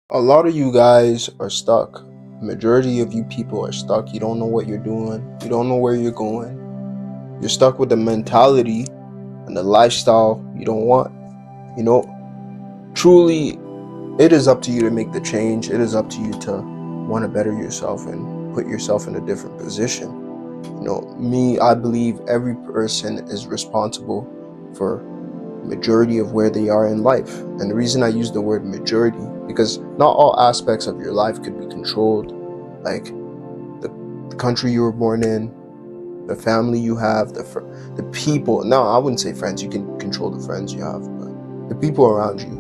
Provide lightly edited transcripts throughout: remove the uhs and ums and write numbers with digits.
A lot of you guys are stuck. Majority of you people are stuck. You don't know what you're doing. You don't know where you're going. You're stuck with the mentality and the lifestyle you don't want. You know, truly, it is up to you to make the change. It is up to you to want to better yourself and put yourself in a different position. I believe every person is responsible for majority of where they are in life. And the reason I use the word majority, because not all aspects of your life could be controlled, like the country you were born in, the family you have, the people. No, I wouldn't say friends. You can control the friends you have, but the people around you.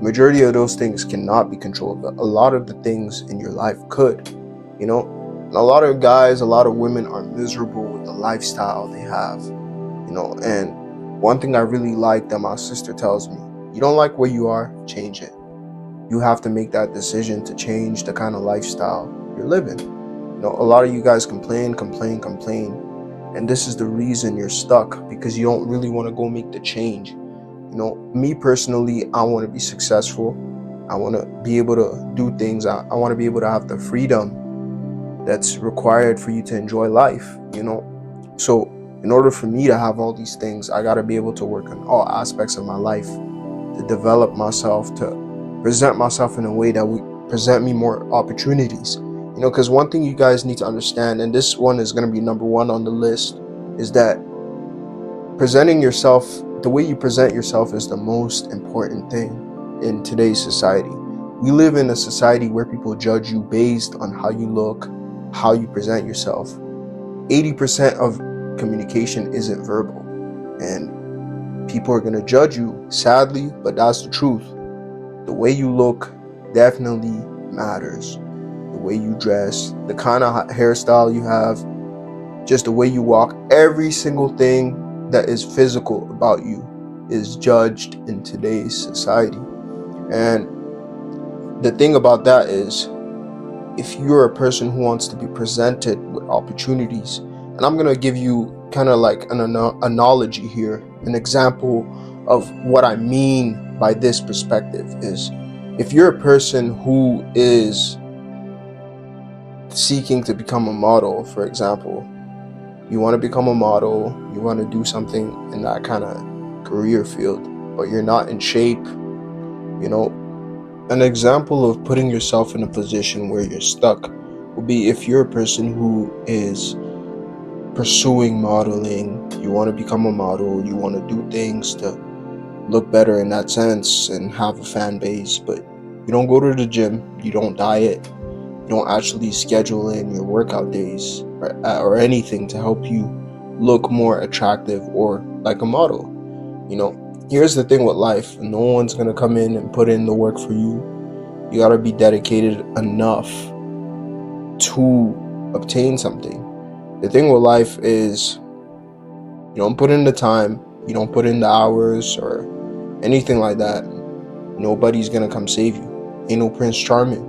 Majority of those things cannot be controlled, but a lot of the things in your life could. And a lot of guys, a lot of women are miserable with the lifestyle they have. And one thing I really like that my sister tells me: you don't like where you are, change it. You have to make that decision to change the kind of lifestyle you're living. A lot of you guys complain, and this is the reason you're stuck, because you don't really want to go make the change. Me personally, I want to be successful. I want to be able to do things. I want to be able to have the freedom that's required for you to enjoy life. So in order for me to have all these things, I got to be able to work on all aspects of my life, to develop myself, to present myself in a way that would present me more opportunities. Because one thing you guys need to understand, and this one is going to be number one on the list, is that presenting yourself, the way you present yourself, is the most important thing in today's society. We live in a society where people judge you based on how you look, how you present yourself. 80% of communication isn't verbal, and people are going to judge you, sadly, but that's the truth. The way you look definitely matters. The way you dress, the kind of hairstyle you have, just the way you walk, every single thing that is physical about you is judged in today's society. And the thing about that is, if you're a person who wants to be presented with opportunities, and I'm going to give you kind of like an analogy here, an example of what I mean by this perspective is, if you're a person who is seeking to become a model, for example, you want to become a model, you want to do something in that kind of career field, but you're not in shape, an example of putting yourself in a position where you're stuck will be if you're a person who is pursuing modeling. You want to become a model, you want to do things to look better in that sense and have a fan base, but you don't go to the gym, you don't diet, you don't actually schedule in your workout days or anything to help you look more attractive or like a model. Here's the thing with life: no one's gonna come in and put in the work for you. You gotta be dedicated enough to obtain something. The thing with life is, you don't put in the time, you don't put in the hours or anything like that, nobody's gonna come save you. Ain't no Prince Charming.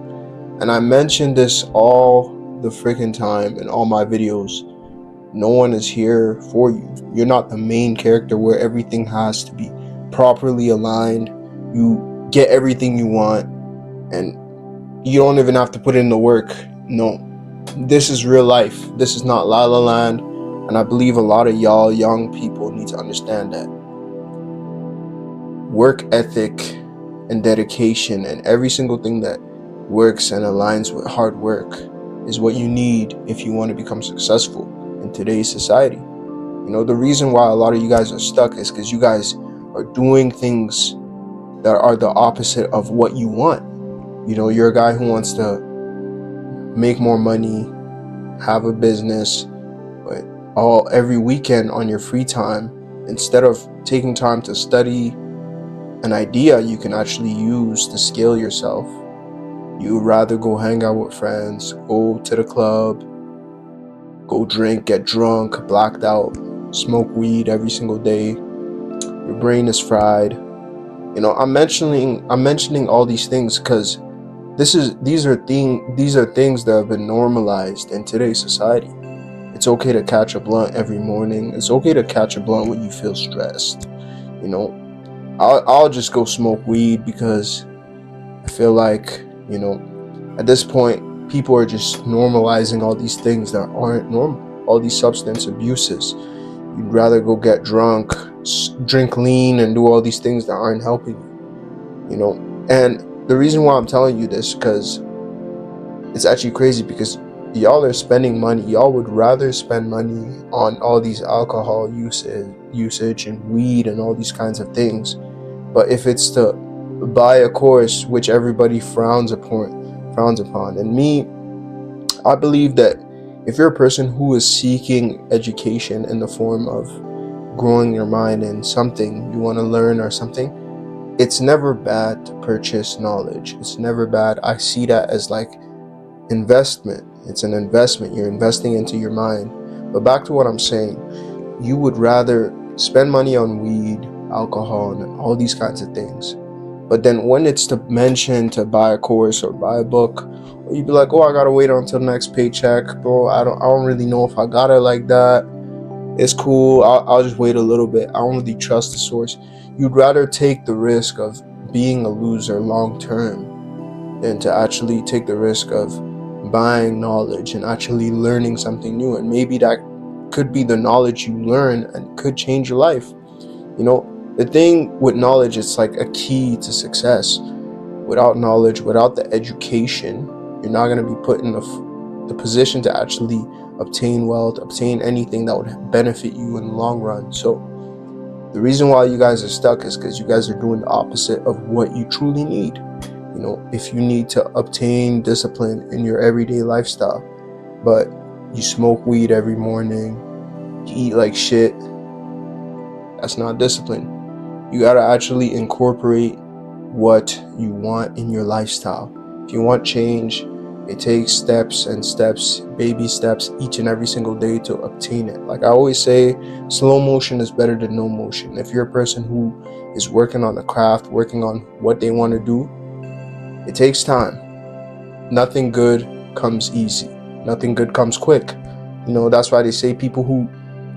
And I mention this all the freaking time in all my videos. No one is here for you. You're not the main character where everything has to be properly aligned. You get everything you want and you don't even have to put in the work. No, this is real life. This is not La La Land. And I believe a lot of y'all young people need to understand that work ethic and dedication and every single thing that works and aligns with hard work is what you need if you want to become successful in today's society. The reason why a lot of you guys are stuck is because you guys are doing things that are the opposite of what you want. You're a guy who wants to make more money, have a business, but every weekend on your free time, instead of taking time to study an idea you can actually use to scale yourself, you would rather go hang out with friends, go to the club, go drink, get drunk, blacked out, smoke weed every single day. Your brain is fried. I'm mentioning all these things because these are things that have been normalized in today's society. It's okay to catch a blunt every morning. It's okay to catch a blunt when you feel stressed. I'll just go smoke weed because I feel like, at this point, people are just normalizing all these things that aren't normal, all these substance abuses. You'd rather go get drunk, drink lean, and do all these things that aren't helping you. And the reason why I'm telling you this, because it's actually crazy, because y'all are spending money. Y'all would rather spend money on all these alcohol usage and weed and all these kinds of things. But if it's to buy a course, which everybody frowns upon, and me, I believe that if you're a person who is seeking education in the form of growing your mind in something you want to learn or something, it's never bad to purchase knowledge. It's never bad. I see that as like investment. It's an investment. You're investing into your mind. But back to what I'm saying, you would rather spend money on weed, alcohol, and all these kinds of things. But then when it's to mention to buy a course or buy a book, you'd be like, oh, I gotta wait until the next paycheck, bro. I don't really know if I got it like that. It's cool. I'll just wait a little bit. I don't really trust the source. You'd rather take the risk of being a loser long term than to actually take the risk of buying knowledge and actually learning something new. And maybe that could be the knowledge you learn and could change your life. The thing with knowledge, it's like a key to success. Without knowledge, without the education, you're not going to be put in the position to actually obtain wealth, obtain anything that would benefit you in the long run. So the reason why you guys are stuck is because you guys are doing the opposite of what you truly need. If you need to obtain discipline in your everyday lifestyle, but you smoke weed every morning, you eat like shit, that's not discipline. You gotta actually incorporate what you want in your lifestyle. If you want change, it takes steps and steps, baby steps, each and every single day to obtain it. Like I always say, slow motion is better than no motion. If you're a person who is working on a craft, working on what they want to do, it takes time. Nothing good comes easy. Nothing good comes quick. That's why they say people who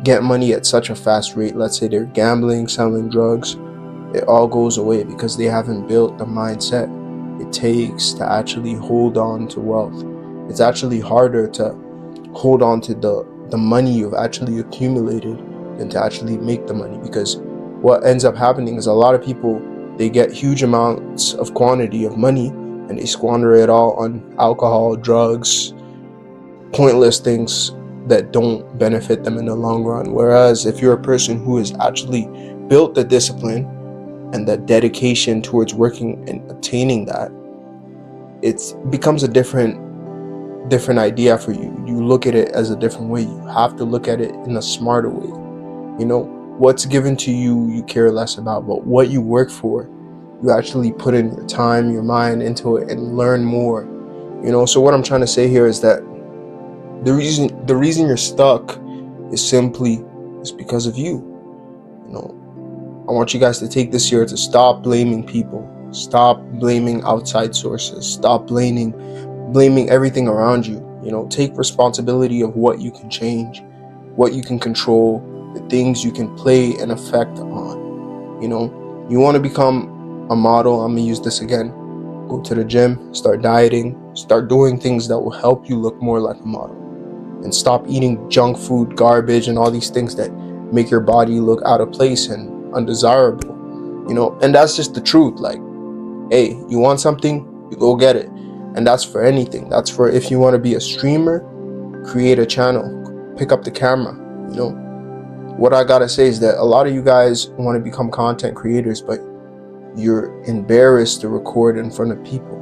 get money at such a fast rate, let's say they're gambling, selling drugs, it all goes away because they haven't built the mindset it takes to actually hold on to wealth. It's actually harder to hold on to the money you've actually accumulated than to actually make the money, because what ends up happening is a lot of people, they get huge amounts of quantity of money and they squander it all on alcohol, drugs, pointless things that don't benefit them in the long run. Whereas if you're a person who has actually built the discipline and the dedication towards working and attaining that, it becomes a different idea for you. You look at it as a different way. You have to look at it in a smarter way. What's given to you, you care less about, but what you work for, you actually put in your time, your mind into it and learn more. So what I'm trying to say here is that the reason you're stuck is because of you. I want you guys to take this year to stop blaming people, stop blaming outside sources, stop blaming everything around you. Take responsibility of what you can change, what you can control, the things you can play an effect on. You want to become a model. I'm gonna use this again. Go to the gym, start dieting, start doing things that will help you look more like a model, and stop eating junk food, garbage, and all these things that make your body look out of place and undesirable. And that's just the truth. Like, hey, you want something, you go get it. And that's for anything. That's for if you want to be a streamer, create a channel, pick up the camera. What I gotta say is that a lot of you guys want to become content creators, but you're embarrassed to record in front of people.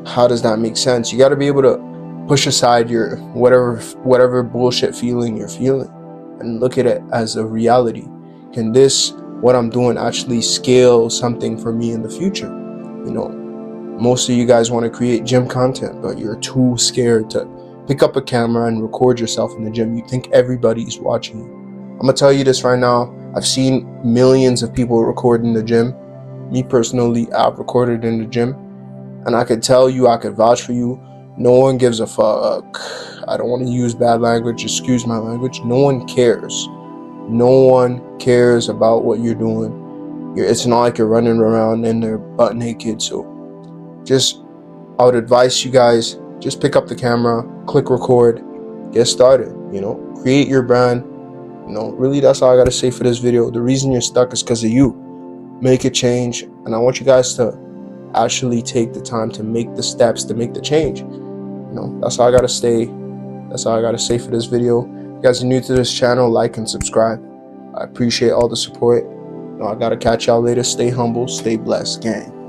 How does that make sense? You got to be able to push aside your whatever bullshit feeling you're feeling and look at it as a reality. Can what I'm doing actually scale something for me in the future? Most of you guys want to create gym content, but you're too scared to pick up a camera and record yourself in the gym. You think everybody's watching you. I'm gonna tell you this right now. I've seen millions of people record in the gym. Me personally, I've recorded in the gym, and I could tell you, I could vouch for you, no one gives a fuck. I don't want to use bad language, excuse my language. No one cares. No one cares about what you're doing. It's not like you're running around and they're butt naked. So just I would advise you guys, just pick up the camera, click record, get started, create your brand. Really, that's all I gotta say for this video. The reason you're stuck is because of you. Make a change, and I want you guys to actually take the time to make the steps to make the change. That's all I gotta say. That's all I gotta say for this video. If you guys are new to this channel, like and subscribe. I appreciate all the support. I gotta catch y'all later. Stay humble, stay blessed, gang.